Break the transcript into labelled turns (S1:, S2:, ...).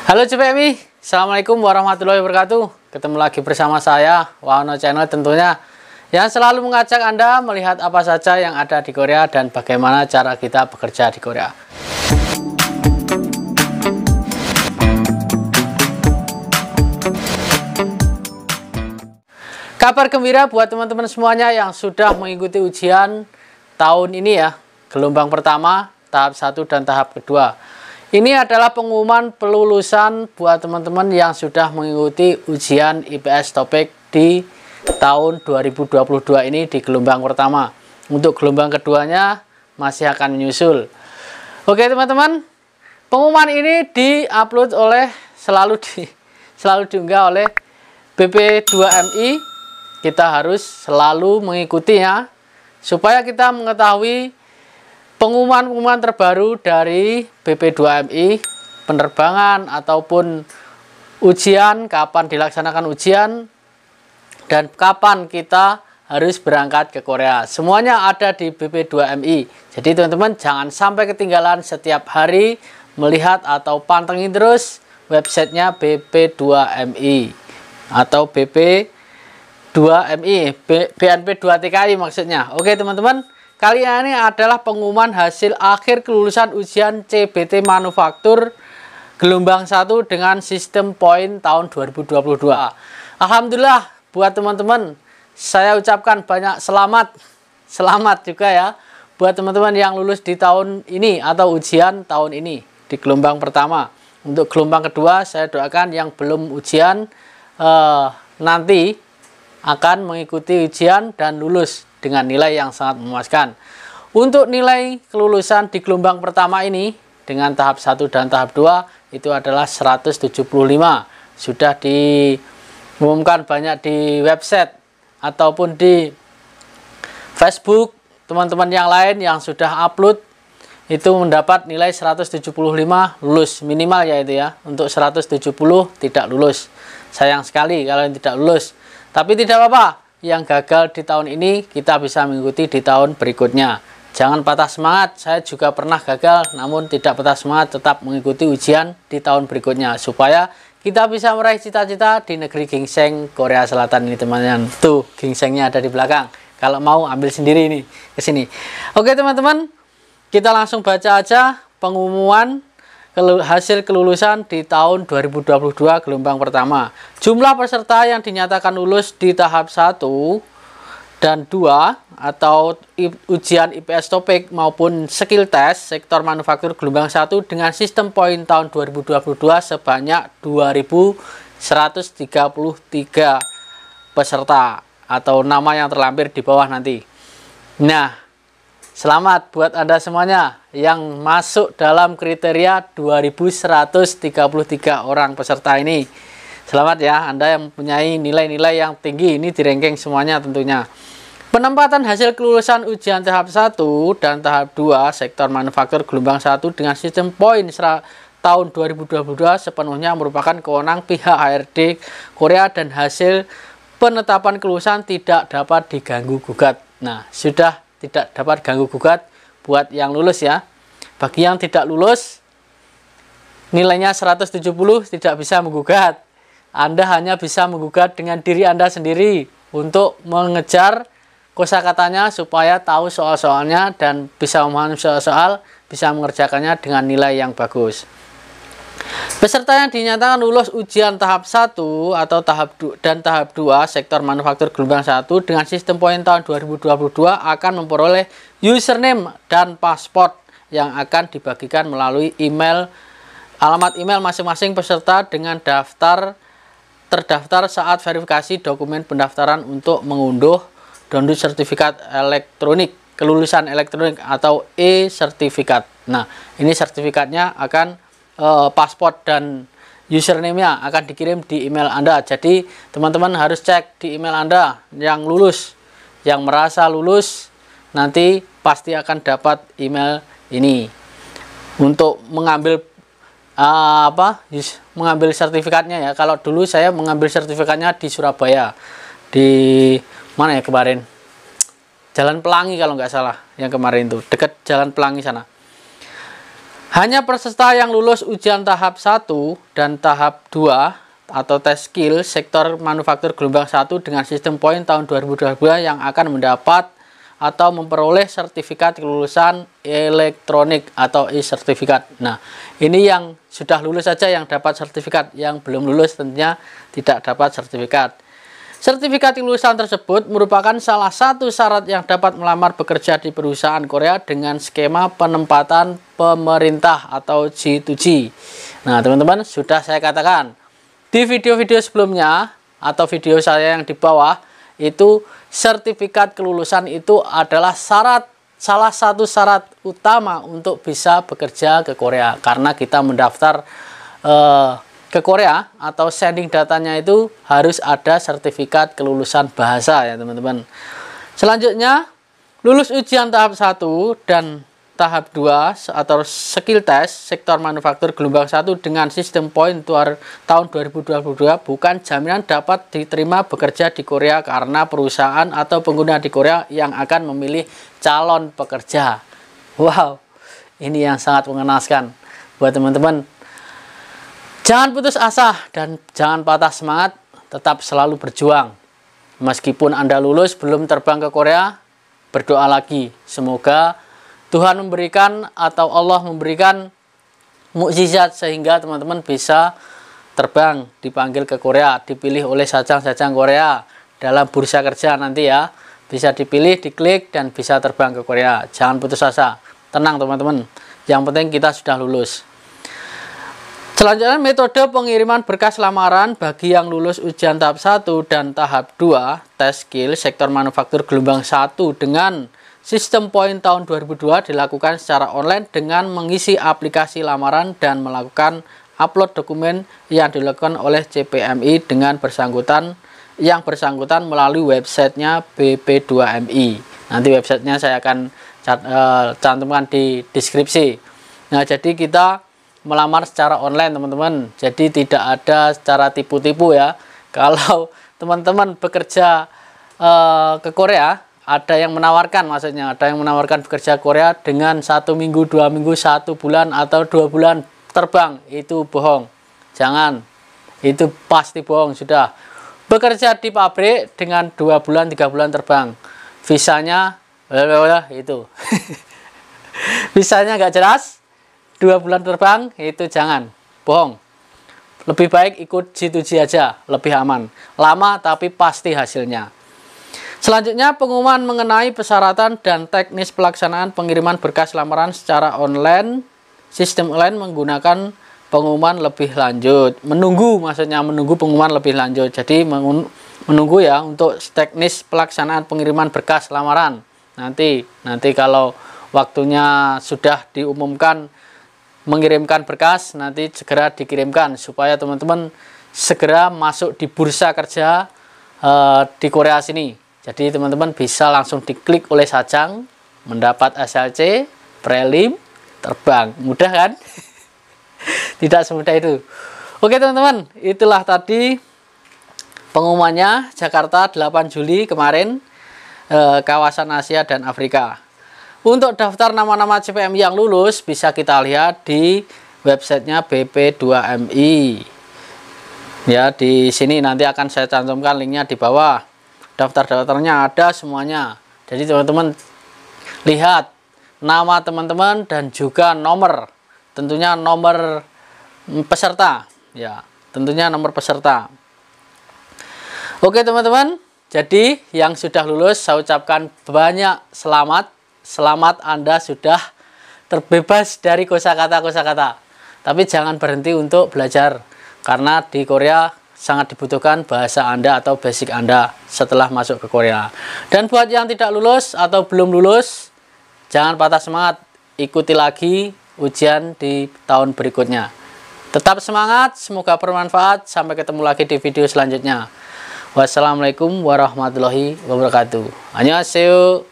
S1: Halo CPMI, Assalamualaikum warahmatullahi wabarakatuh. Ketemu lagi bersama saya, Waono Channel tentunya, yang selalu mengajak Anda melihat apa saja yang ada di Korea dan bagaimana cara kita bekerja di Korea. Kabar gembira buat teman-teman semuanya yang sudah mengikuti ujian tahun ini ya, gelombang pertama, tahap 1 dan tahap kedua. Ini adalah pengumuman pelulusan buat teman-teman yang sudah mengikuti ujian IPS TOPIK di tahun 2022 ini di gelombang pertama. Untuk gelombang keduanya masih akan menyusul. Oke teman-teman, pengumuman ini diupload oleh selalu diunggah oleh BP2MI. Kita harus selalu mengikutinya supaya kita mengetahui pengumuman-pengumuman terbaru dari BP2MI, penerbangan ataupun ujian, kapan dilaksanakan ujian, dan kapan kita harus berangkat ke Korea. Semuanya ada di BP2MI. Jadi teman-teman jangan sampai ketinggalan, setiap hari melihat atau pantengin terus websitenya BP2MI atau BP2MI, BNP2TKI maksudnya. Oke teman-teman. Kali ini adalah pengumuman hasil akhir kelulusan ujian CBT Manufaktur gelombang 1 dengan sistem poin tahun 2022. Alhamdulillah buat teman-teman, saya ucapkan banyak selamat juga ya buat teman-teman yang lulus di tahun ini atau ujian tahun ini di gelombang pertama. Untuk gelombang kedua saya doakan yang belum ujian nanti akan mengikuti ujian dan lulus dengan nilai yang sangat memuaskan. Untuk nilai kelulusan di gelombang pertama ini dengan tahap 1 dan tahap 2 itu adalah 175. Sudah diumumkan banyak di website ataupun di Facebook. Teman-teman yang lain yang sudah upload itu mendapat nilai 175 lulus minimal ya itu ya. Untuk 170 tidak lulus. Sayang sekali kalau yang tidak lulus. Tapi tidak apa-apa. Yang gagal di tahun ini kita bisa mengikuti di tahun berikutnya. Jangan patah semangat, saya juga pernah gagal namun tidak patah semangat, tetap mengikuti ujian di tahun berikutnya supaya kita bisa meraih cita-cita di negeri ginseng Korea Selatan ini teman-teman. Tuh ginsengnya ada di belakang, kalau mau ambil sendiri ini ke sini. Oke teman-teman, kita langsung baca aja pengumuman hasil kelulusan di tahun 2022 gelombang pertama. Jumlah peserta yang dinyatakan lulus di tahap 1 dan 2 atau ujian IPS TOPIK maupun skill test sektor manufaktur gelombang 1 dengan sistem poin tahun 2022 sebanyak 2.133 peserta atau nama yang terlampir di bawah nanti. Nah, selamat buat Anda semuanya yang masuk dalam kriteria 2.133 orang peserta ini. Selamat ya, Anda yang mempunyai nilai-nilai yang tinggi. Ini di ranking semuanya tentunya. Penempatan hasil kelulusan ujian tahap 1 dan tahap 2 sektor manufaktur gelombang 1 dengan sistem poin tahun 2022 sepenuhnya merupakan kewenangan pihak HRD Korea dan hasil penetapan kelulusan tidak dapat diganggu gugat. Nah, sudah tidak dapat ganggu gugat buat yang lulus ya. Bagi yang tidak lulus nilainya 170 tidak bisa menggugat. Anda hanya bisa menggugat dengan diri Anda sendiri untuk mengejar kosakatanya supaya tahu soal-soalnya dan bisa memahami soal-soal, bisa mengerjakannya dengan nilai yang bagus. Peserta yang dinyatakan lulus ujian tahap 1 atau tahap 2 sektor manufaktur gelombang 1 dengan sistem poin tahun 2022 akan memperoleh username dan paspor yang akan dibagikan melalui email, alamat email masing-masing peserta dengan terdaftar saat verifikasi dokumen pendaftaran untuk download sertifikat elektronik kelulusan elektronik atau e-sertifikat. Nah, ini sertifikatnya akan paspor dan username-nya akan dikirim di email Anda. Jadi teman-teman harus cek di email Anda yang lulus, yang merasa lulus nanti pasti akan dapat email ini untuk mengambil mengambil sertifikatnya ya. Kalau dulu saya mengambil sertifikatnya di Surabaya, di mana ya kemarin, Jalan Pelangi kalau nggak salah, yang kemarin itu dekat Jalan Pelangi sana. Hanya peserta yang lulus ujian tahap 1 dan tahap 2 atau tes skill sektor manufaktur gelombang 1 dengan sistem poin tahun 2022 yang akan mendapat atau memperoleh sertifikat kelulusan elektronik atau e-sertifikat. Nah, ini yang sudah lulus saja yang dapat sertifikat, yang belum lulus tentunya tidak dapat sertifikat. Sertifikat kelulusan tersebut merupakan salah satu syarat yang dapat melamar bekerja di perusahaan Korea dengan skema penempatan pemerintah atau G2G. Nah, teman-teman, sudah saya katakan di video-video sebelumnya atau video saya yang di bawah, itu sertifikat kelulusan itu adalah salah satu syarat utama untuk bisa bekerja ke Korea, karena kita mendaftar ke Korea atau sending datanya itu harus ada sertifikat kelulusan bahasa ya teman-teman. Selanjutnya, lulus ujian tahap 1 dan tahap 2 atau skill test sektor manufaktur gelombang 1 dengan sistem poin tahun 2022 bukan jaminan dapat diterima bekerja di Korea, karena perusahaan atau pengguna di Korea yang akan memilih calon pekerja. Wow, ini yang sangat mengenaskan buat teman-teman. Jangan putus asa dan jangan patah semangat, tetap selalu berjuang. Meskipun Anda lulus belum terbang ke Korea, berdoa lagi. Semoga Tuhan memberikan atau Allah memberikan mukjizat sehingga teman-teman bisa terbang, dipanggil ke Korea, dipilih oleh sajang-sajang Korea dalam bursa kerja nanti ya. Bisa dipilih, diklik, dan bisa terbang ke Korea. Jangan putus asa, tenang teman-teman. Yang penting kita sudah lulus. Selanjutnya, metode pengiriman berkas lamaran bagi yang lulus ujian tahap 1 dan tahap 2 tes skill sektor manufaktur gelombang 1 dengan sistem poin tahun 2002 dilakukan secara online dengan mengisi aplikasi lamaran dan melakukan upload dokumen yang dilakukan oleh CPMI dengan yang bersangkutan melalui websitenya BP2MI. Nanti websitenya saya akan cantumkan di deskripsi. Nah, jadi kita melamar secara online teman-teman, jadi tidak ada secara tipu-tipu ya. Kalau teman-teman bekerja ke Korea, ada yang menawarkan, maksudnya ada yang menawarkan bekerja Korea dengan 1 minggu, 2 minggu, 1 bulan atau 2 bulan terbang, itu bohong. Jangan, itu pasti bohong. Sudah bekerja di pabrik dengan 2 bulan, 3 bulan terbang, visanya itu visanya nggak jelas, 2 bulan terbang, itu jangan, bohong. Lebih baik ikut G2G aja, lebih aman. Lama tapi pasti hasilnya. Selanjutnya, pengumuman mengenai persyaratan dan teknis pelaksanaan pengiriman berkas lamaran secara online, sistem online menggunakan pengumuman lebih lanjut. Maksudnya menunggu pengumuman lebih lanjut. Jadi menunggu ya untuk teknis pelaksanaan pengiriman berkas lamaran. Nanti kalau waktunya sudah diumumkan mengirimkan berkas, nanti segera dikirimkan supaya teman-teman segera masuk di bursa kerja di Korea sini. Jadi teman-teman bisa langsung diklik oleh sajang, mendapat SLC, prelim, terbang. Mudah kan? Tidak semudah itu. Oke teman-teman, itulah tadi pengumumannya Jakarta 8 Juli kemarin, kawasan Asia dan Afrika. Untuk daftar nama-nama CPM yang lulus bisa kita lihat di websitenya BP2MI. Ya, di sini nanti akan saya cantumkan linknya di bawah. Daftar-daftarnya ada semuanya. Jadi teman-teman lihat nama teman-teman dan juga nomor. Tentunya nomor peserta. Ya, tentunya nomor peserta. Oke teman-teman, jadi yang sudah lulus saya ucapkan banyak selamat. Selamat, Anda sudah terbebas dari kosakata-kosakata. Tapi jangan berhenti untuk belajar, karena di Korea sangat dibutuhkan bahasa Anda atau basic Anda setelah masuk ke Korea. Dan buat yang tidak lulus atau belum lulus, jangan patah semangat, ikuti lagi ujian di tahun berikutnya. Tetap semangat, semoga bermanfaat. Sampai ketemu lagi di video selanjutnya. Wassalamualaikum warahmatullahi wabarakatuh. Annyeonghaseyo.